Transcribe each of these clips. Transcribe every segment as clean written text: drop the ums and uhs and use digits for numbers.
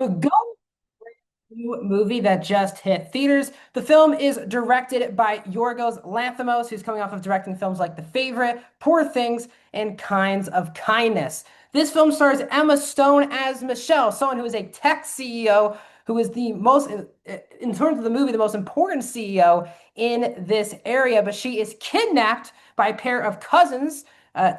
Bugonia movie that just hit theaters. The film is directed by Yorgos Lanthimos, who's coming off of directing films like The Favorite, Poor Things, and Kinds of Kindness. This film stars Emma Stone as Michelle, someone who is a tech CEO who is the most, in terms of the movie, the most important CEO in this area. But she is kidnapped by a pair of cousins,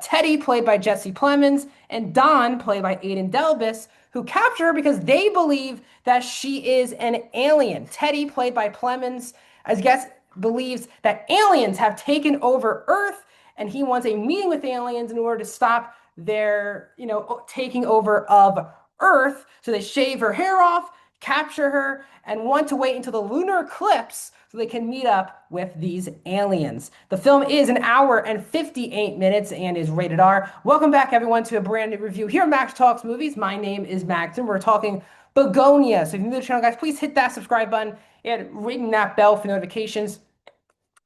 Teddy, played by Jesse Plemons, and Don, played by Aidan Delbus, who capture her because they believe that she is an alien. Teddy, played by Plemons, I guess, believes that aliens have taken over Earth, and he wants a meeting with aliens in order to stop their, taking over of Earth. So they shave her hair off, capture her, and want to wait until the lunar eclipse so they can meet up with these aliens. The film is an hour and 58 minutes and is rated R. Welcome back, everyone, to a brand new review here at Max Talks Movies. My name is Max, and we're talking Bugonia. So if you're new to the channel, guys, please hit that subscribe button and ring that bell for notifications.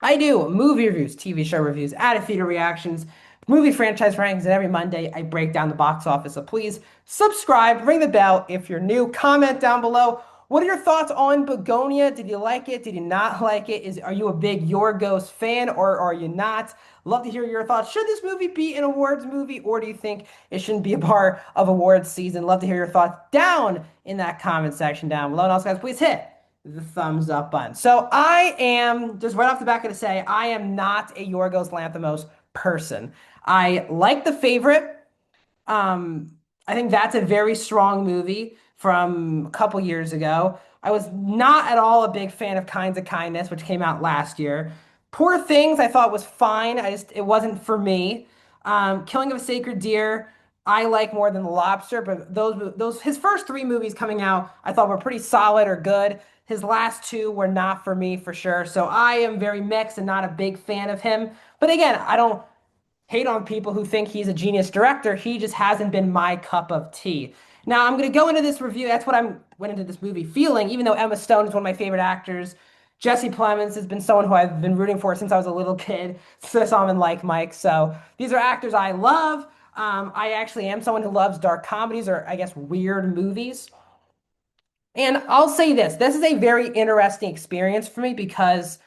I do movie reviews, TV show reviews, out of theater reactions, movie franchise rankings, and every Monday I break down the box office. So please subscribe, ring the bell if you're new, comment down below. What are your thoughts on Begonia? Did you like it? Did you not like it? Are you a big Yorgos fan or are you not? Love to hear your thoughts. Should this movie be an awards movie or do you think it shouldn't be a part of awards season? Love to hear your thoughts down in that comment section down below. And also, guys, please hit the thumbs up button. So I am, just right off the back of to say, I am not a Yorgos Lanthimos person. I like The Favorite. Um, I think that's a very strong movie from a couple years ago. I was not at all a big fan of Kinds of Kindness, which came out last year. Poor Things, I thought was fine. It wasn't for me. Killing of a Sacred Deer, I like more than The Lobster, but those his first three movies coming out, I thought were pretty solid or good. His last two were not for me for sure. So I am very mixed and not a big fan of him. But again, I don't hate on people who think he's a genius director. He just hasn't been my cup of tea. Now I'm going to go into this review. That's what I went into this movie feeling, even though Emma Stone is one of my favorite actors. Jesse Plemons has been someone who I've been rooting for since I was a little kid, since I saw him in Like Mike. So these are actors I love. I actually am someone who loves dark comedies or I guess weird movies. And I'll say this is a very interesting experience for me because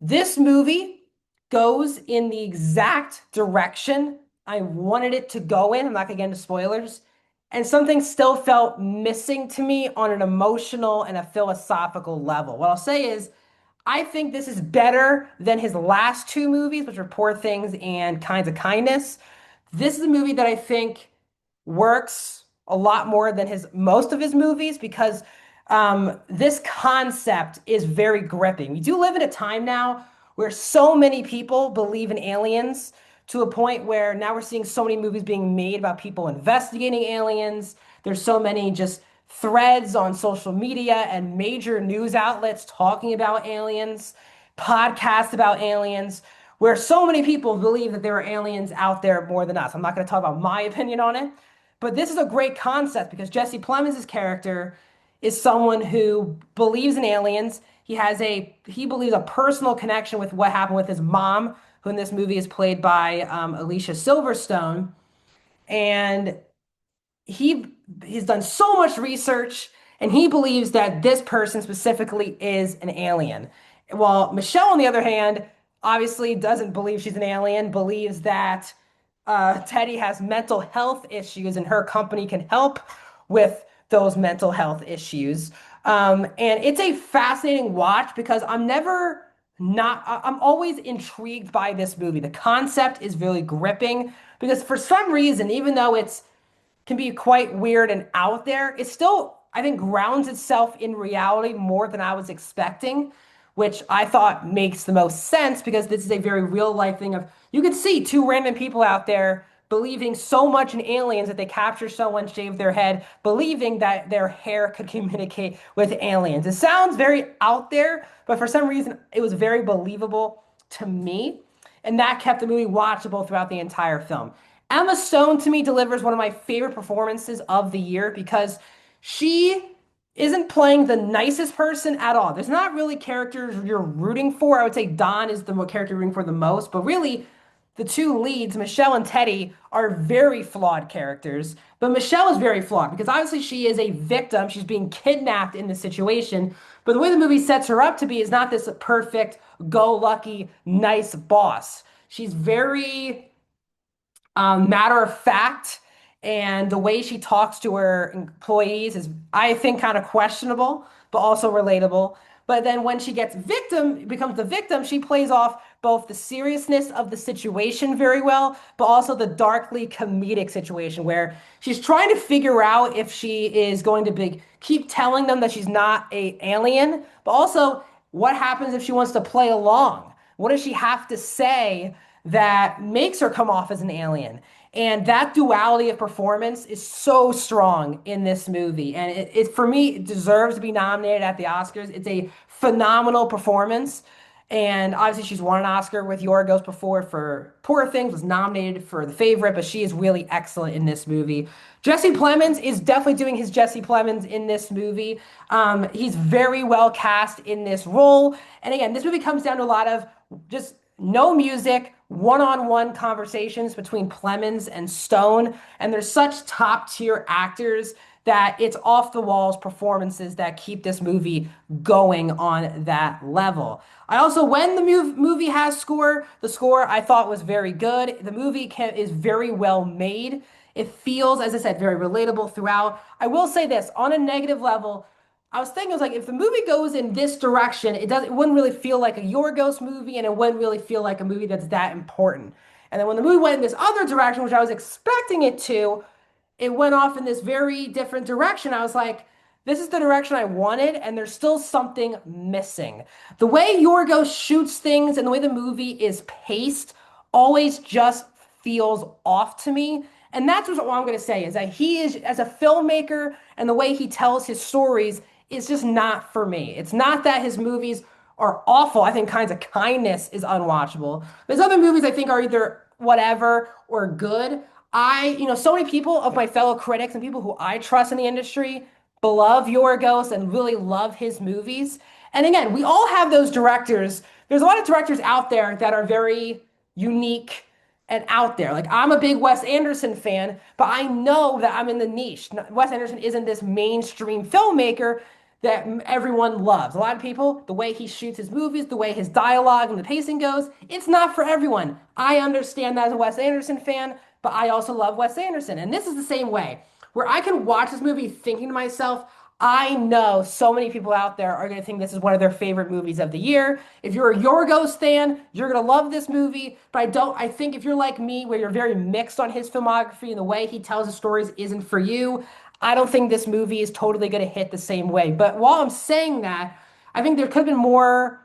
this movie goes in the exact direction I wanted it to go in. I'm not going to get into spoilers. And something still felt missing to me on an emotional and a philosophical level. What I'll say is, I think this is better than his last two movies, which are Poor Things and Kinds of Kindness. This is a movie that I think works a lot more than his most of his movies because this concept is very gripping. We do live in a time now where so many people believe in aliens to a point where now we're seeing so many movies being made about people investigating aliens. There's so many just threads on social media and major news outlets talking about aliens, podcasts about aliens, where so many people believe that there are aliens out there more than us. I'm not going to talk about my opinion on it, but this is a great concept because Jesse Plemons' character is someone who believes in aliens. He believes a personal connection with what happened with his mom, who in this movie is played by Alicia Silverstone, and he he's done so much research, and he believes that this person specifically is an alien. While Michelle, on the other hand, obviously doesn't believe she's an alien, believes that Teddy has mental health issues, and her company can help with those mental health issues. And it's a fascinating watch because I'm always intrigued by this movie. The concept is really gripping because for some reason, even though it's can be quite weird and out there, it still, I think, grounds itself in reality more than I was expecting, which I thought makes the most sense because this is a very real life thing of you could see two random people out there believing so much in aliens that they capture someone, shave their head, believing that their hair could communicate with aliens. It sounds very out there, but for some reason it was very believable to me, and that kept the movie watchable throughout the entire film. Emma Stone to me delivers one of my favorite performances of the year because she isn't playing the nicest person at all. There's not really characters you're rooting for. I would say Don is the character you're rooting for the most, but really the two leads, Michelle and Teddy, are very flawed characters. But Michelle is very flawed because obviously she is a victim. She's being kidnapped in this situation. But the way the movie sets her up to be is not this perfect, go-lucky, nice boss. She's very matter of fact, and the way she talks to her employees is, I think, kind of questionable, but also relatable. But then when she becomes the victim, she plays off both the seriousness of the situation very well, but also the darkly comedic situation where she's trying to figure out if she is going to keep telling them that she's not a alien, but also what happens if she wants to play along? What does she have to say that makes her come off as an alien? And that duality of performance is so strong in this movie. And for me, it deserves to be nominated at the Oscars. It's a phenomenal performance. And obviously, she's won an Oscar with Yorgos before for Poor Things, was nominated for The Favorite, but she is really excellent in this movie. Jesse Plemons is definitely doing his Jesse Plemons in this movie. He's very well cast in this role. And again, this movie comes down to a lot of just no music, one-on-one conversations between Plemons and Stone, and there's such top-tier actors that it's off the walls performances that keep this movie going on that level. I also, when the movie has score, the score I thought was very good. The movie is very well made. It feels, as I said, very relatable throughout. I will say this, on a negative level, I was thinking, I was like, if the movie goes in this direction, it wouldn't really feel like a Yorgos movie, and it wouldn't really feel like a movie that's that important. And then when the movie went in this other direction, which I was expecting it to, it went off in this very different direction. I was like, this is the direction I wanted, and there's still something missing. The way Yorgos shoots things and the way the movie is paced always just feels off to me. And that's what I'm going to say is that he is, as a filmmaker, and the way he tells his stories is just not for me. It's not that his movies are awful. I think Kinds of Kindness is unwatchable. There's other movies I think are either whatever or good. So many people of my fellow critics and people who I trust in the industry love Yorgos and really love his movies. And again, we all have those directors. There's a lot of directors out there that are very unique and out there. Like, I'm a big Wes Anderson fan, but I know that I'm in the niche. Wes Anderson isn't this mainstream filmmaker that everyone loves. A lot of people, the way he shoots his movies, the way his dialogue and the pacing goes, it's not for everyone. I understand that as a Wes Anderson fan, but I also love Wes Anderson. And this is the same way, where I can watch this movie thinking to myself, I know so many people out there are going to think this is one of their favorite movies of the year. If you're a Yorgos fan, you're going to love this movie. But I think if you're like me, where you're very mixed on his filmography and the way he tells his stories isn't for you, I don't think this movie is totally going to hit the same way. But while I'm saying that, I think there could have been more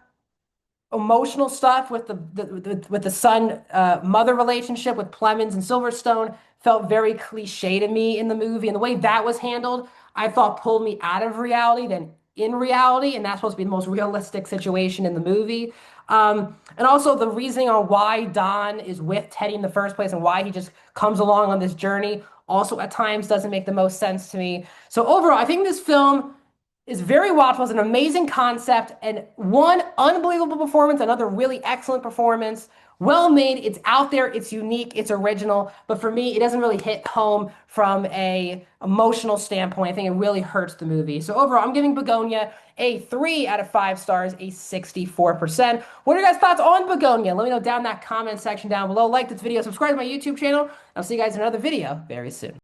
emotional stuff with the son mother relationship with Plemons and Silverstone felt very cliche to me in the movie, and the way that was handled I thought pulled me out of reality than in reality, and that's supposed to be the most realistic situation in the movie. And also the reasoning on why Don is with Teddy in the first place and why he just comes along on this journey also at times doesn't make the most sense to me. So overall, I think this film is very watchable. It's an amazing concept and one unbelievable performance, another really excellent performance. Well made, it's out there, it's unique, it's original, but for me, it doesn't really hit home from a emotional standpoint. I think it really hurts the movie. So overall, I'm giving Bugonia a 3 out of 5 stars, a 64%. What are your guys' thoughts on Bugonia? Let me know down in that comment section down below. Like this video, subscribe to my YouTube channel. I'll see you guys in another video very soon.